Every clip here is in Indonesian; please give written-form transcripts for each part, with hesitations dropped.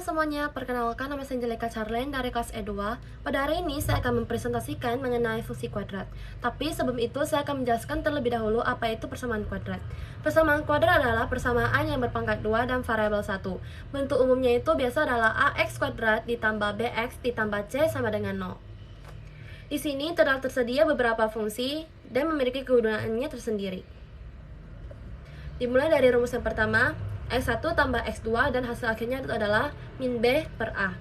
Halo semuanya, perkenalkan nama saya Angelica Charlene dari kelas E2. Pada hari ini saya akan mempresentasikan mengenai fungsi kuadrat. Tapi sebelum itu saya akan menjelaskan terlebih dahulu apa itu persamaan kuadrat. Persamaan kuadrat adalah persamaan yang berpangkat 2 dan variabel 1. Bentuk umumnya itu biasa adalah ax kuadrat ditambah bx ditambah c sama dengan 0. Di sini tersedia beberapa fungsi dan memiliki kegunaannya tersendiri. Dimulai dari rumus yang pertama, X1 tambah X2 dan hasil akhirnya itu adalah min B per A.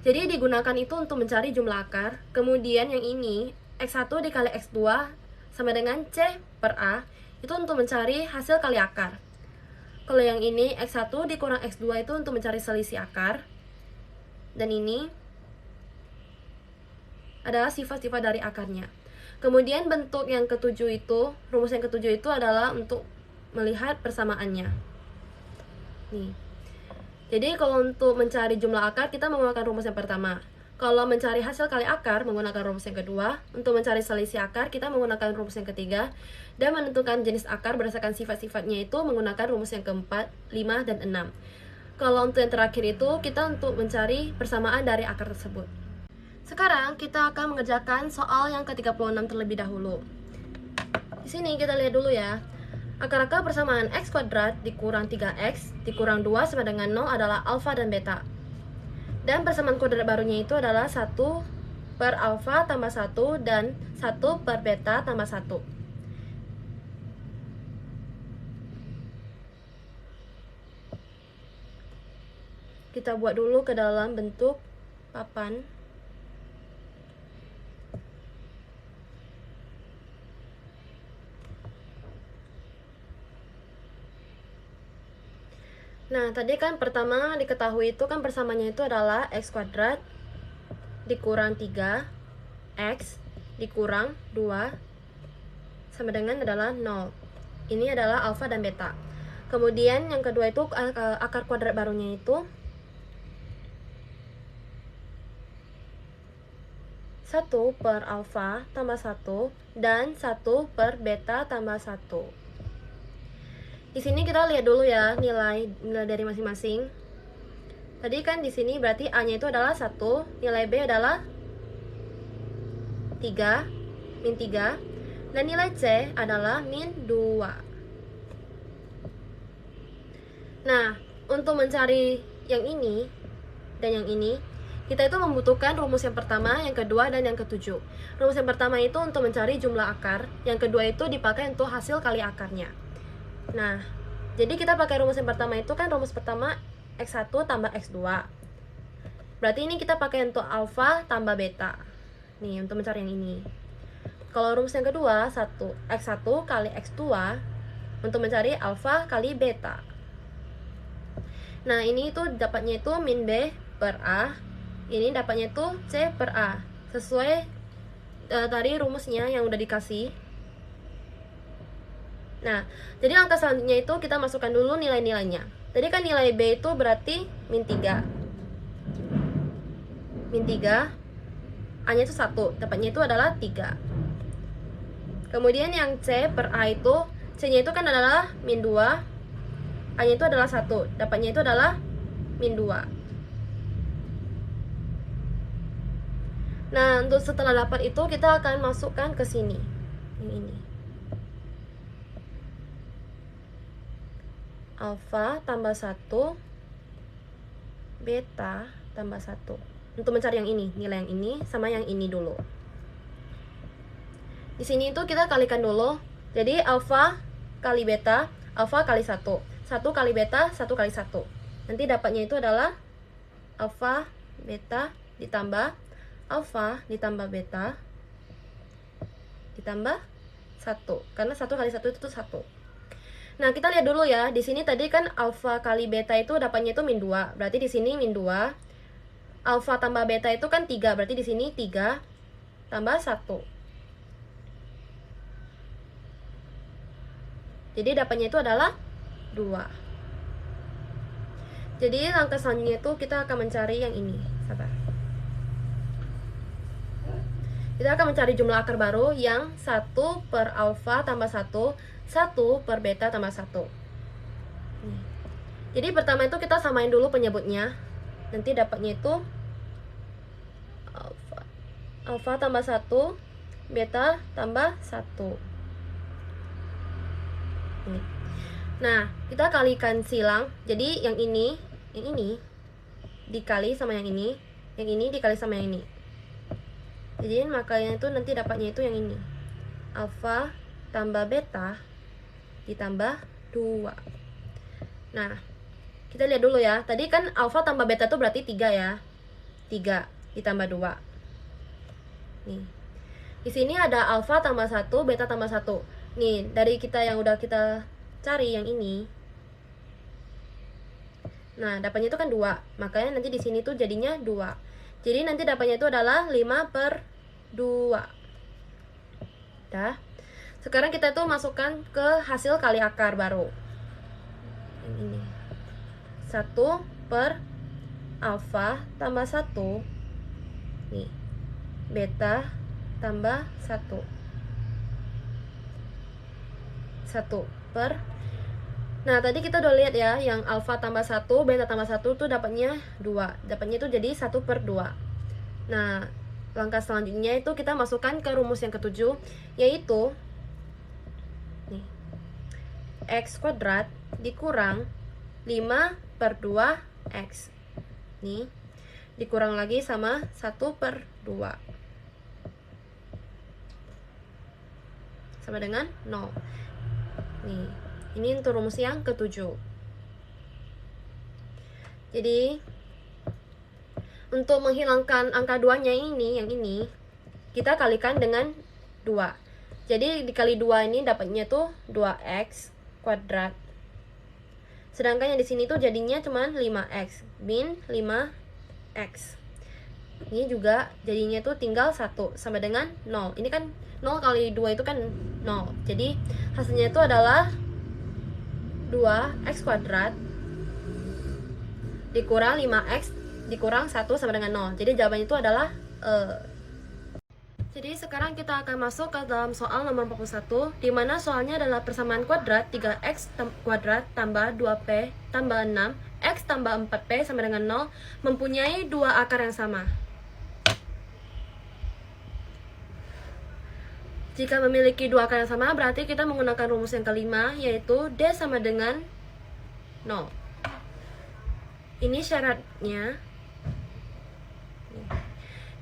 Jadi digunakan itu untuk mencari jumlah akar. Kemudian yang ini, X1 dikali X2 sama dengan C per A, itu untuk mencari hasil kali akar. Kalau yang ini, X1 dikurang X2 itu untuk mencari selisih akar. Dan ini adalah sifat-sifat dari akarnya. Kemudian bentuk yang ketujuh itu, rumus yang ketujuh itu adalah untuk melihat persamaannya. Nih. Jadi kalau untuk mencari jumlah akar kita menggunakan rumus yang pertama. Kalau mencari hasil kali akar menggunakan rumus yang kedua. Untuk mencari selisih akar kita menggunakan rumus yang ketiga. Dan menentukan jenis akar berdasarkan sifat-sifatnya itu menggunakan rumus yang keempat, 5, dan 6. Kalau untuk yang terakhir itu kita untuk mencari persamaan dari akar tersebut. Sekarang kita akan mengerjakan soal yang ke-36 terlebih dahulu. Di sini kita lihat dulu ya. Akar-akar persamaan x kuadrat dikurang 3x dikurang 2 sama dengan 0 adalah alfa dan beta. Dan persamaan kuadrat barunya itu adalah 1 per alfa tambah 1 dan 1 per beta tambah 1. Kita buat dulu ke dalam bentuk papan. Nah, tadi kan pertama diketahui itu kan persamaannya itu adalah x kuadrat dikurang 3x dikurang 2 sama dengan adalah 0. Ini adalah alfa dan beta. Kemudian yang kedua itu akar kuadrat barunya itu 1 per alfa tambah 1 dan 1 per beta tambah 1. Di sini kita lihat dulu ya nilai dari masing-masing. Tadi kan di sini berarti A-nya itu adalah 1, nilai B adalah 3, min 3, dan nilai C adalah min 2. Nah, untuk mencari yang ini dan yang ini, kita itu membutuhkan rumus yang pertama, yang kedua, dan yang ketujuh. Rumus yang pertama itu untuk mencari jumlah akar, yang kedua itu dipakai untuk hasil kali akarnya. Nah, jadi kita pakai rumus yang pertama itu kan rumus pertama X1 tambah X2. Berarti ini kita pakai untuk alfa tambah beta. Nih, untuk mencari yang ini. Kalau rumus yang kedua, X1 kali X2 untuk mencari alfa kali beta. Nah, ini itu dapatnya itu min B per A. Ini dapatnya itu C per A. Sesuai tadi rumusnya yang udah dikasih. Nah, jadi langkah selanjutnya itu kita masukkan dulu nilai-nilainya. Tadi kan nilai B itu berarti min 3. Min 3, A-nya itu 1, dapatnya itu adalah 3. Kemudian yang C per A itu, C-nya itu kan adalah min 2, A-nya itu adalah 1, dapatnya itu adalah min 2. Nah, untuk setelah dapat itu kita akan masukkan ke sini. Yang ini. Alfa tambah 1 beta tambah 1 untuk mencari yang ini, nilai yang ini sama yang ini dulu. Di sini itu kita kalikan dulu. Jadi alfa kali beta, alfa kali 1 kali beta, 1 kali 1. Nanti dapatnya itu adalah alfa beta ditambah alfa ditambah beta ditambah 1. Karena 1 kali 1 itu 1. Nah, kita lihat dulu ya. Di sini tadi kan alfa kali beta itu dapatnya itu min 2. Berarti di sini min 2. Alfa tambah beta itu kan 3. Berarti di sini 3 tambah 1. Jadi dapatnya itu adalah 2. Jadi langkah selanjutnya itu kita akan mencari yang ini. Sabar. Kita akan mencari jumlah akar baru yang 1 per alfa tambah 1, 1 per beta tambah 1. Jadi pertama itu kita samain dulu penyebutnya. nanti dapatnya itu alfa tambah 1, beta tambah 1. Nah, kita kalikan silang. Jadi yang ini dikali sama yang ini dikali sama yang ini. Jadi makanya itu nanti dapatnya itu yang ini. Alfa tambah beta ditambah 2. Nah, kita lihat dulu ya. Tadi kan alfa tambah beta itu berarti 3 ya. 3 ditambah 2. Nih. Di sini ada alfa tambah 1, beta tambah 1. Nih, dari kita yang udah kita cari yang ini. Nah, dapatnya itu kan 2. Makanya nanti di sini tuh jadinya 2. Jadi nanti dapatnya itu adalah 5/2. Dah. Sekarang kita tuh masukkan ke hasil kali akar baru. Yang ini. 1 per alfa tambah 1. Nih. Beta tambah 1. 1 per. Nah, tadi kita udah lihat ya, yang alfa tambah 1, beta tambah 1 tuh dapatnya 2. Dapatnya itu jadi 1/2. Nah, langkah selanjutnya itu kita masukkan ke rumus yang ketujuh, yaitu nih, x kuadrat dikurang 5/2x. Nih, dikurang lagi sama 1/2. Sama dengan 0. Nih, ini untuk rumus yang ketujuh. Jadi, untuk menghilangkan angka 2-nya ini, yang ini, kita kalikan dengan 2. Jadi, dikali 2 ini dapatnya tuh 2x kuadrat. Sedangkan yang di sini tuh jadinya cuma 5x. Min 5x. Ini juga jadinya tuh tinggal 1 sama dengan 0. Ini kan 0 kali 2 itu kan 0. Jadi hasilnya itu adalah 2x kuadrat dikurang 5x dikurang 1 sama dengan 0. Jadi jawabannya itu adalah Jadi sekarang kita akan masuk ke dalam soal nomor 41, di mana soalnya adalah persamaan kuadrat 3x kuadrat tambah 2p tambah 6 x tambah 4p sama dengan 0 mempunyai dua akar yang sama. Jika memiliki dua akar yang sama, berarti kita menggunakan rumus yang kelima, yaitu D sama dengan 0. Ini syaratnya.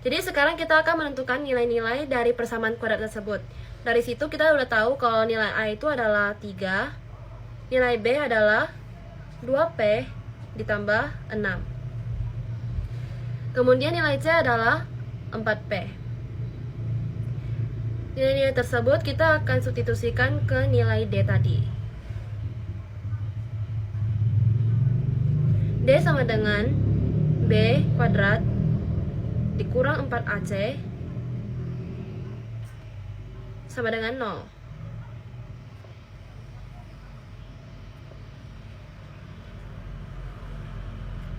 Jadi sekarang kita akan menentukan nilai-nilai dari persamaan kuadrat tersebut. Dari situ kita udah tahu kalau nilai A itu adalah 3, nilai B adalah 2P ditambah 6. Kemudian nilai C adalah 4P. Nilai-nilai tersebut kita akan substitusikan ke nilai D tadi. D sama dengan B kuadrat dikurang 4AC sama dengan 0.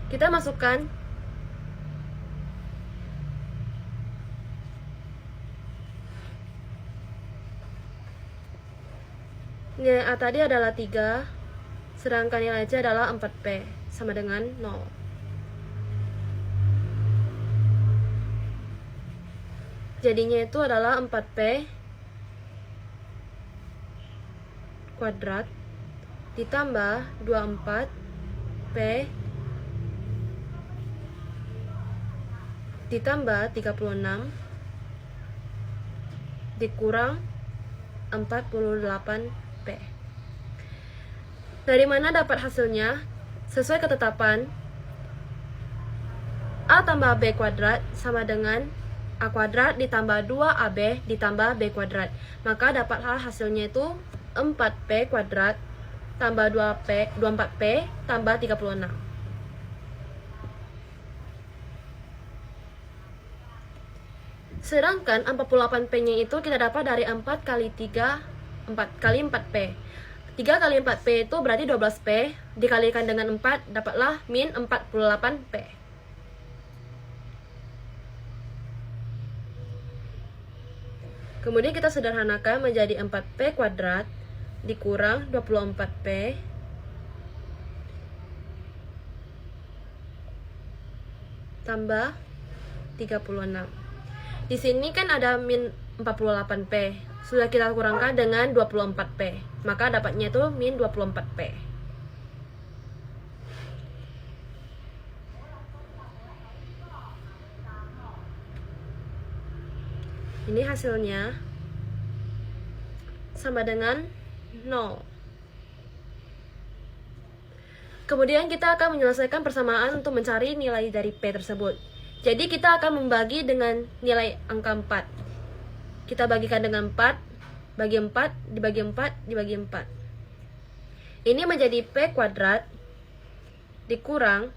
Kita masukkan nilai A tadi adalah 3, sedangkan nilai C adalah 4P sama dengan 0. Jadinya itu adalah 4P kuadrat ditambah 24P ditambah 36 dikurang 48P. Dari mana dapat hasilnya? Sesuai ketetapan A tambah B kuadrat sama dengan A kuadrat ditambah 2AB ditambah B kuadrat. Maka dapatlah hasilnya itu 4P kuadrat tambah 24P tambah 36. Sedangkan 48P-nya itu kita dapat dari 4 kali 3, 4 kali 4P. 3 kali 4P itu berarti 12P, dikalikan dengan 4, dapatlah min 48P. Kemudian kita sederhanakan menjadi 4P kuadrat dikurang 24P tambah 36. Di sini kan ada min 48P. Sudah kita kurangkan dengan 24P. Maka dapatnya itu min 24P. Ini hasilnya sama dengan 0. Kemudian kita akan menyelesaikan persamaan untuk mencari nilai dari P tersebut. Jadi kita akan membagi dengan nilai angka 4. Kita bagikan dengan 4, bagi 4, dibagi 4, dibagi 4. Ini menjadi P kuadrat dikurang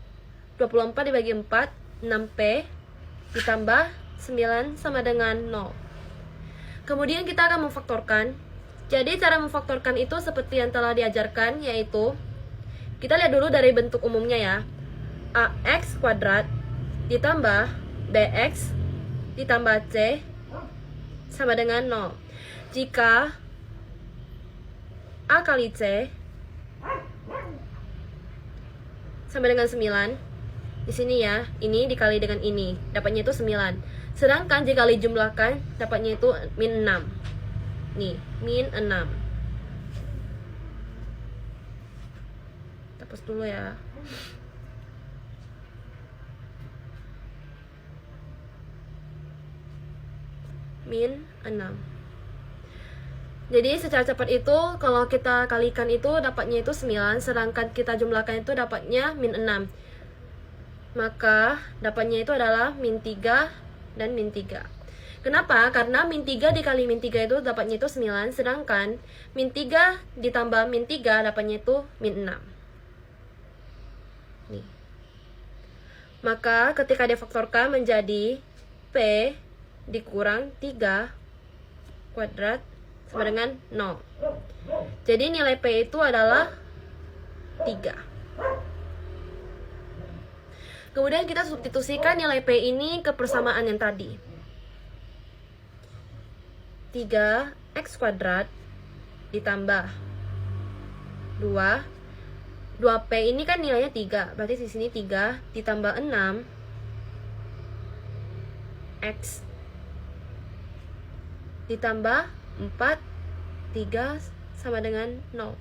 24 dibagi 4, 6P, ditambah 9 sama dengan 0. Kemudian kita akan memfaktorkan. Jadi cara memfaktorkan itu seperti yang telah diajarkan, yaitu kita lihat dulu dari bentuk umumnya ya. AX kuadrat ditambah BX ditambah C sama dengan 0. Jika A kali C sama dengan 9, di sini ya, ini dikali dengan ini, dapatnya itu 9. Sedangkan jika dijumlahkan, dapatnya itu min 6. Nih, min 6. Hapus dulu ya. Min 6. Jadi secara cepat itu kalau kita kalikan itu dapatnya itu 9, sedangkan kita jumlahkan itu dapatnya min 6. Maka dapatnya itu adalah min 3 dan min 3. Kenapa? Karena min 3 dikali min 3 itu dapatnya itu 9, sedangkan min 3 ditambah min 3 dapatnya itu min 6. Nih. Maka ketika difaktorkan menjadi P dikurang 3 kuadrat sama dengan 0. Jadi nilai P itu adalah 3. Kemudian kita substitusikan nilai P ini ke persamaan yang tadi. 3x kuadrat ditambah 2. 2P ini kan nilainya 3, berarti di sini 3 ditambah 6 X ditambah 4, 3 sama dengan 0.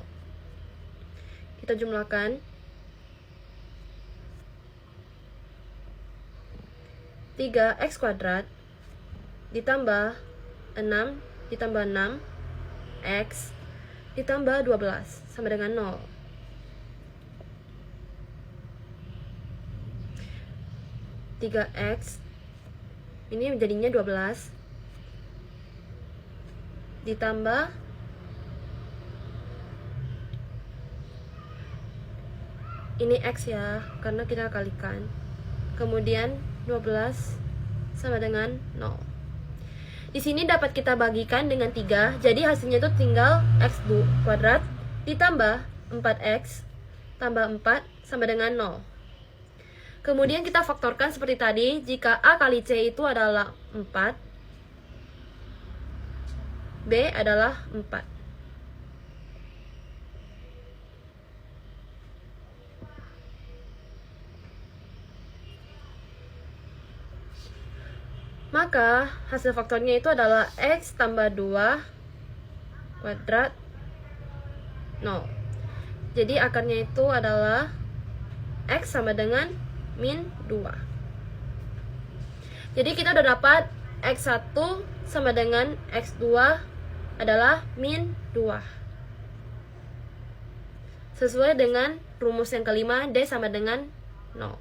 Kita jumlahkan. 3x kuadrat ditambah 6 ditambah 6 X ditambah 12 sama dengan 0. X ini menjadinya 12 ditambah ini X ya, karena kita kalikan. Kemudian 12 sama dengan 0. Di sini dapat kita bagikan dengan 3, jadi hasilnya itu tinggal X kuadrat ditambah 4X tambah 4 sama dengan 0. Kemudian kita faktorkan seperti tadi, jika A kali C itu adalah 4, B adalah 4. Maka hasil faktornya itu adalah X tambah 2 kuadrat 0. Jadi akarnya itu adalah X sama dengan min 2. Jadi kita udah dapat X1 sama dengan X2 adalah min 2. Sesuai dengan rumus yang kelima, D sama dengan 0.